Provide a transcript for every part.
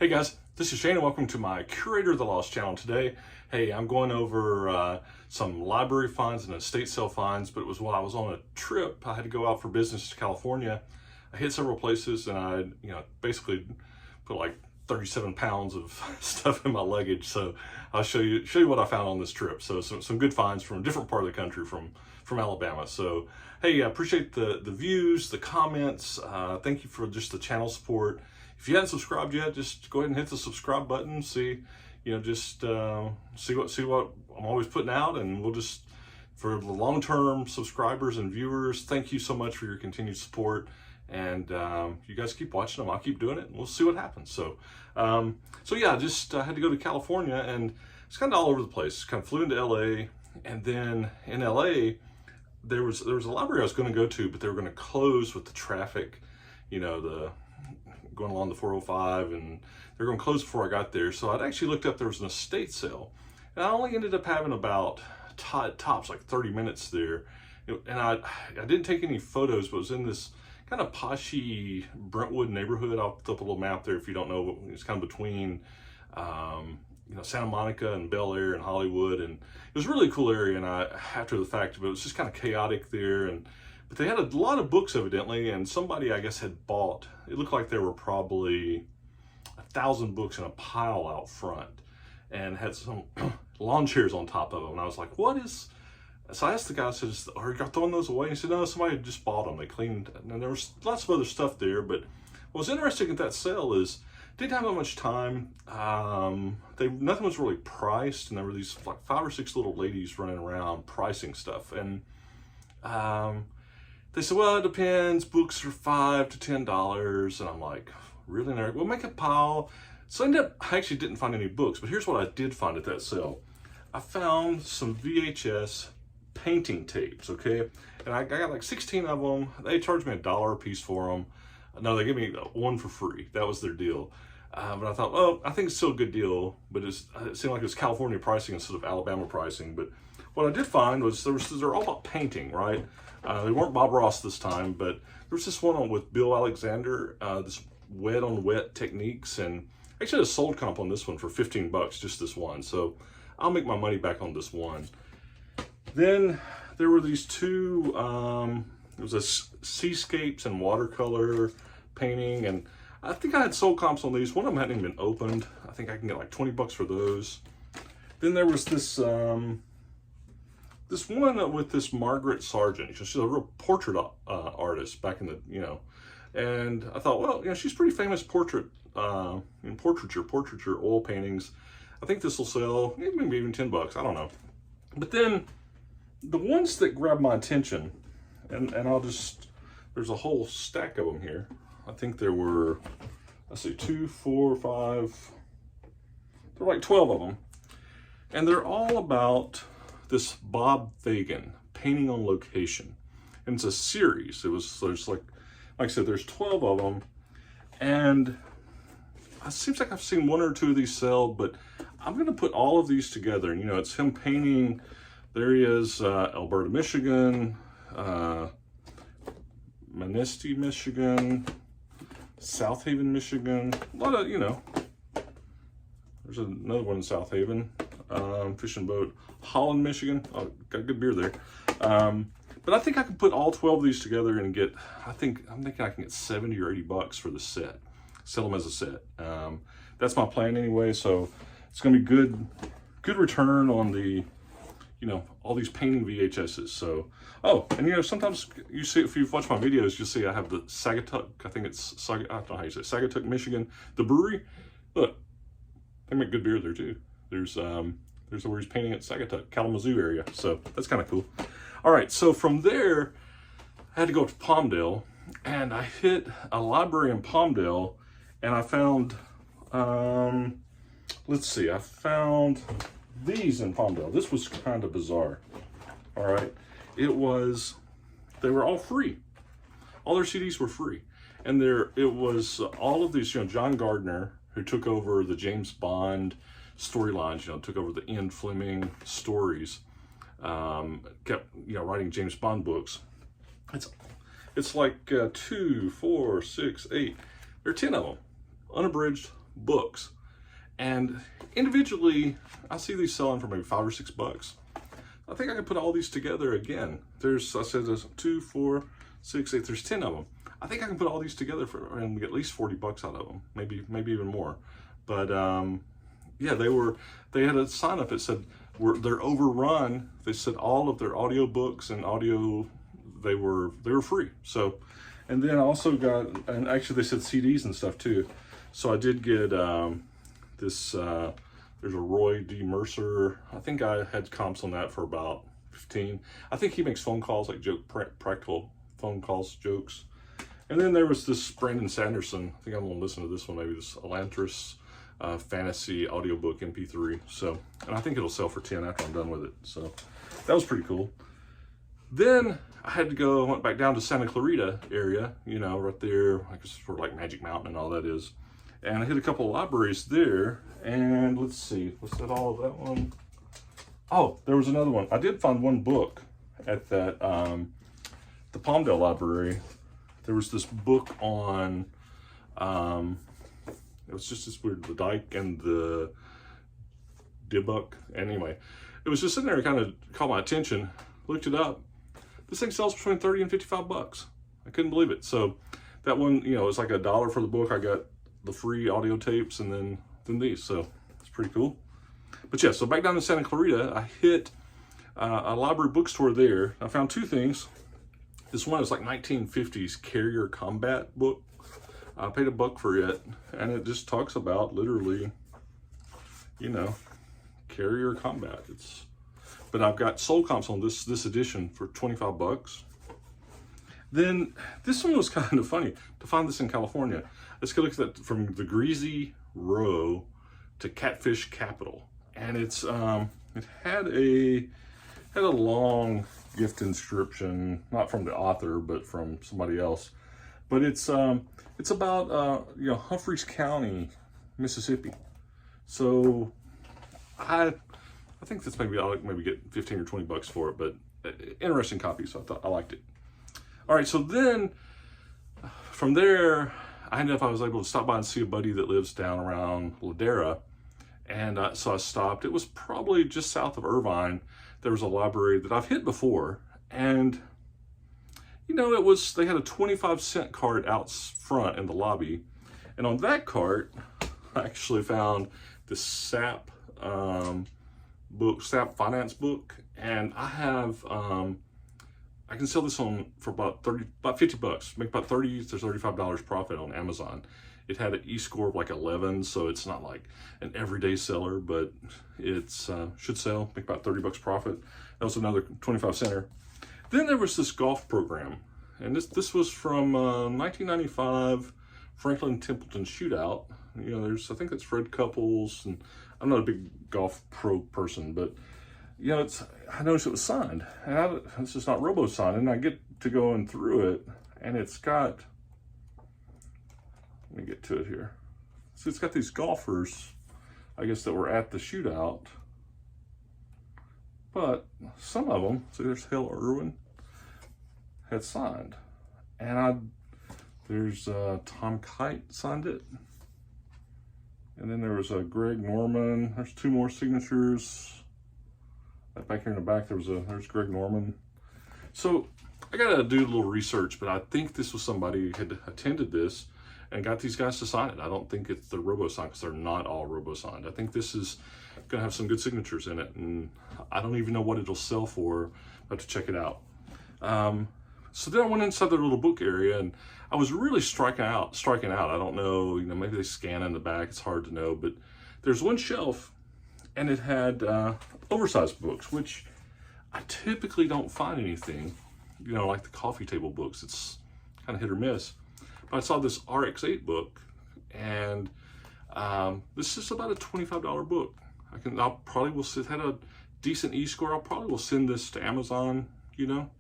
Hey guys, this is Shane and welcome to my Curator of the Lost channel today. Hey, I'm going over some library finds and estate sale finds, but it was while I was on a trip. I had to go out for business to California. I hit several places and I, basically put like 37 pounds of stuff in my luggage. So I'll show you what I found on this trip. So some good finds from a different part of the country, from Alabama. So hey, I appreciate the views, the comments. Thank you for just the channel support. If you haven't subscribed yet, just go ahead and hit the subscribe button. See, see what I'm always putting out, and we'll just, for the long-term subscribers and viewers, thank you so much for your continued support. And you guys keep watching them. I'll keep doing it, and we'll see what happens. So, yeah, just had to go to California, and it's kind of all over the place. Kind of flew into LA, and then in LA, there was a library I was going to go to, but they were going to close with the traffic, going along the 405, and they're going to close before I got there. So I'd actually looked up, there was an estate sale, and I only ended up having about tops like 30 minutes there. And I didn't take any photos, but it was in this kind of poshy Brentwood neighborhood. I'll put up a little map there if you don't know. It's kind of between Santa Monica and Bel Air and Hollywood, and it was a really cool area. And after the fact, but it was just kind of chaotic there. But they had a lot of books evidently, and somebody, I guess, had bought, it looked like there were probably 1,000 books in a pile out front, and had some lawn chairs on top of them. And I was like, what is, so I asked the guy, I said, are you throwing those away? And he said, no, somebody had just bought them. They cleaned, and there was lots of other stuff there. But what was interesting at that sale is, didn't have that much time. Nothing was really priced, and there were these like 5 or 6 little ladies running around pricing stuff. And they said, well, it depends. Books are $5 to $10. And I'm like, really? We'll make a pile. So I actually didn't find any books, but here's what I did find at that sale. I found some VHS painting tapes, okay? And I got like 16 of them. They charged me $1 a piece for them. No, they gave me one for free. That was their deal. But I thought, well, I think it's still a good deal, but it seemed like it was California pricing instead of Alabama pricing. But what I did find was they're all about painting, right? They weren't Bob Ross this time, but there was this one with Bill Alexander, this wet on wet techniques, and actually I sold comp on this one for 15 bucks, just this one. So I'll make my money back on this one. Then there were these two, it was a Seascapes and Watercolor painting, and I think I had sold comps on these. One of them hadn't even been opened. I think I can get like 20 bucks for those. Then there was this, this one with this Margaret Sargent. She's a real portrait artist back in the, and I thought, well, she's pretty famous portrait, in portraiture oil paintings. I think this will sell maybe even 10 bucks. I don't know. But then the ones that grabbed my attention, and there's a whole stack of them here. I think there were, let's see, 2, 4, 5, there were like 12 of them. And they're all about this Bob Fagan painting on location. And it's a series. There's like I said, there's 12 of them. And it seems like I've seen 1 or 2 of these sell, but I'm gonna put all of these together. And it's him painting, there he is, Alberta, Michigan, Manistee, Michigan, South Haven, Michigan, a lot of, there's another one in South Haven, fishing boat, Holland, Michigan. Oh, got good beer there. But I think I can put all 12 of these together and get, I'm thinking I can get 70 or 80 bucks for the set, sell them as a set. That's my plan anyway. So it's going to be good return on the, all these painting VHSs. So, oh, and sometimes you see, if you've watched my videos, you'll see I have the Sagatuck, I think it's, I don't know how you say it, Sagatuck, Michigan, the brewery. Look, they make good beer there too. There's where he's painting at Sagatuck, Kalamazoo area. So that's kind of cool. All right, so from there, I had to go to Palmdale, and I hit a library in Palmdale, and I found, let's see, I found these in Palmdale. This was kind of bizarre. All right, they were all free. All their CDs were free. And it was all of these, John Gardner, who took over the James Bond storylines, took over the Ian Fleming stories, kept, writing James Bond books. It's like 2, 4, 6, 8. There are 10 of them, unabridged, books. And individually, I see these selling for maybe $5 or $6. I think I can put all these together again. There's 2, 4, 6, 8, there's 10 of them. I think I can put all these together and get at least $40 out of them, maybe even more. But yeah, they had a sign up that said they're overrun. They said all of their audio books and audio, they were free. So, and then I also got, and actually they said CDs and stuff too. So I did get this. There's a Roy D. Mercer. I think I had comps on that for about 15. I think he makes phone calls, like practical phone calls, jokes. And then there was this Brandon Sanderson. I think I'm gonna listen to this one, maybe this Elantris fantasy audiobook MP3. So, and I think it'll sell for 10 after I'm done with it. So that was pretty cool. Then I went back down to Santa Clarita area, you know, right there, I guess where like Magic Mountain and all that is. And I hit a couple of libraries there, and let's see, was that all of that one? Oh, there was another one. I did find one book at that, the Palmdale Library. There was this book on, it was just this weird, the Dyke and the Dybbuk. Anyway, it was just sitting there and kind of caught my attention. Looked it up. This thing sells between 30 and $55. I couldn't believe it. So that one, you know, it's like $1 for the book. I got the free audio tapes and then these, so it's pretty cool. But yeah, so back down to Santa Clarita, I hit a library bookstore there. I found two things. This one is like 1950s Carrier Combat book. I paid $1 for it, and it just talks about literally, you know, Carrier Combat. But I've got sold comps on this edition for $25. Then this one was kind of funny to find this in California. Let's go look at that, from the Greasy Row to Catfish Capital, and it's it had a long gift inscription, not from the author but from somebody else. But it's about you know, Humphreys County, Mississippi. So I think that's I'll maybe get 15 or 20 bucks for it, but interesting copy, so I thought I liked it. All right, so then from there, I was able to stop by and see a buddy that lives down around Ladera. And so I stopped. It was probably just south of Irvine. There was a library that I've hit before. And, you know, they had a 25-cent cart out front in the lobby. And on that cart, I actually found this SAP book, SAP finance book. And I have, I can sell this for about 50 bucks, make about $30 to $35 profit on Amazon. It had an E-score of like 11, so it's not like an everyday seller, but it's should sell, make about 30 bucks profit. That was another 25 center. Then there was this golf program, and this was from 1995 Franklin Templeton Shootout. You know, I think it's Fred Couples, and I'm not a big golf pro person, but you know, I noticed it was signed, and it's just not robo-signed, and I get to going through it, and it's got, let me get to it here. So it's got these golfers, I guess, that were at the shootout, but some of them, so there's Hale Irwin, had signed, and there's Tom Kite signed it, and then there was Greg Norman. There's 2 more signatures. Back here in the back, there's Greg Norman. So I gotta do a little research, but I think this was somebody who had attended this and got these guys to sign it. I don't think it's the robo-signed, because they're not all robo-signed. I think this is gonna have some good signatures in it, and I don't even know what it'll sell for. I have to check it out. So then I went inside their little book area, and I was really striking out. I don't know, you know, maybe they scan in the back, it's hard to know, but there's one shelf, and it had oversized books, which I typically don't find anything, you know, like the coffee table books. It's kind of hit or miss. But I saw this RX-8 book, and this is about a $25 book. I'll probably will, it had a decent E-score. I probably will send this to Amazon, you know,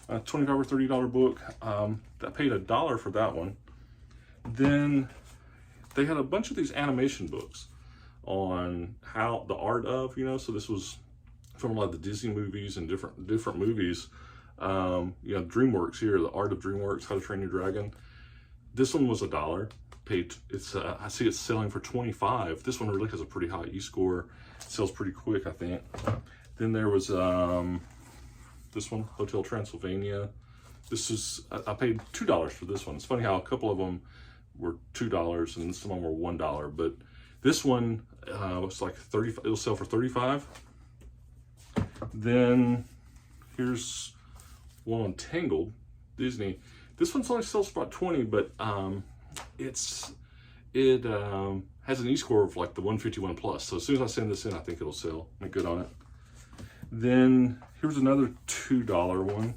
a $25 or $30 book. I paid $1 for that one. Then they had a bunch of these animation books on how the art of, you know, so this was from a lot of the Disney movies and different movies. You know, Dreamworks here, the art of Dreamworks, How to Train Your Dragon. This one was $1. paid, I see it's selling for 25. This one really has a pretty high E-score. It sells pretty quick, I think. Then there was this one, Hotel Transylvania. This is, I paid $2 for this one. It's funny how a couple of them were $2 and some of them were $1, but this one was like 30. It'll sell for 35. Then here's one on Tangled Disney. This one's only sells for about 20, but it has an E-score of like the 151 plus. So as soon as I send this in, I think it'll sell. Make good on it. Then here's another $2 one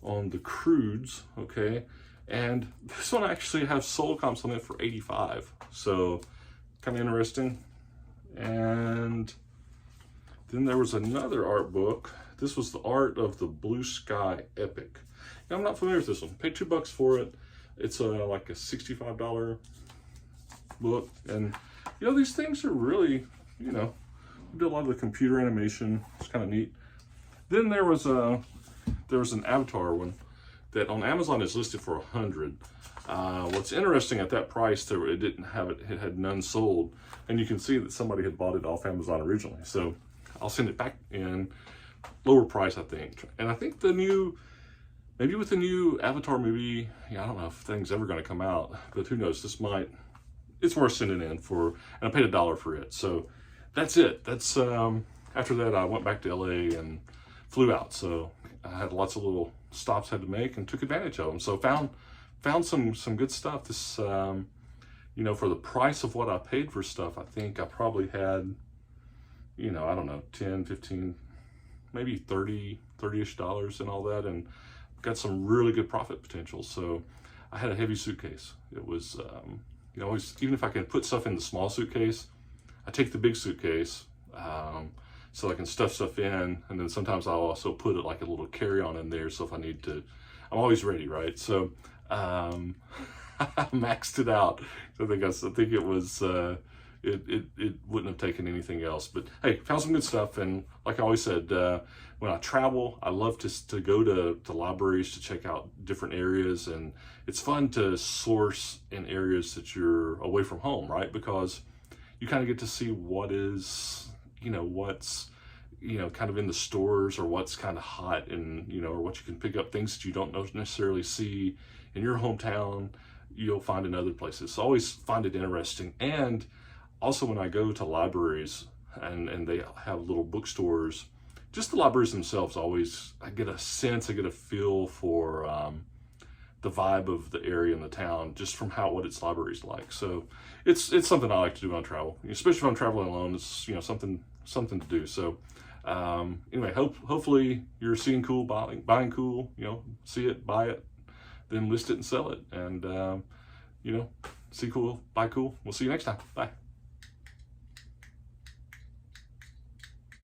on the Crudes, okay? And this one actually has sold comps on it for 85. So kind of interesting. And then there was another art book. This was the Art of the Blue Sky Epic. Now, I'm not familiar with this one. Paid $2 for it. It's like a $65 book. And, you know, these things are really, you know, we did a lot of the computer animation. It's kind of neat. Then there was an Avatar one that on Amazon is listed for 100. What's interesting at that price, it didn't have it. It had none sold, and you can see that somebody had bought it off Amazon originally. So I'll send it back in, lower price, I think. And I think maybe with the new Avatar movie, yeah, I don't know if things ever going to come out, but who knows? It's worth sending in for, and I paid $1 for it. So that's it. That's after that, I went back to LA and flew out. So I had lots of little stops I had to make and took advantage of them. So found some good stuff. This, you know, for the price of what I paid for stuff, I think I probably had, you know, I don't know, 10, 15, maybe 30-ish dollars and all that, and got some really good profit potential. So I had a heavy suitcase. It was, you know, even if I can put stuff in the small suitcase, I take the big suitcase, so I can stuff stuff in, and then sometimes I'll also put it like a little carry-on in there, so if I need to, I'm always ready, right? So I maxed it out. I think it was it wouldn't have taken anything else. But hey, found some good stuff, and like I always said, when I travel, I love to go to libraries to check out different areas, and it's fun to source in areas that you're away from home, right? Because you kind of get to see what's kind of in the stores, or what's kind of hot, and or what you can pick up, things that you don't necessarily see in your hometown, you'll find in other places. So I always find it interesting. And also when I go to libraries and they have little bookstores, just the libraries themselves, I get a sense, I get a feel for the vibe of the area and the town, just from what its library's like. So it's something I like to do when I travel, especially if I'm traveling alone. It's something to do. So anyway, hopefully you're seeing cool, buying cool, see it, buy it, then list it and sell it, and see cool, buy cool. We'll see you next time. Bye.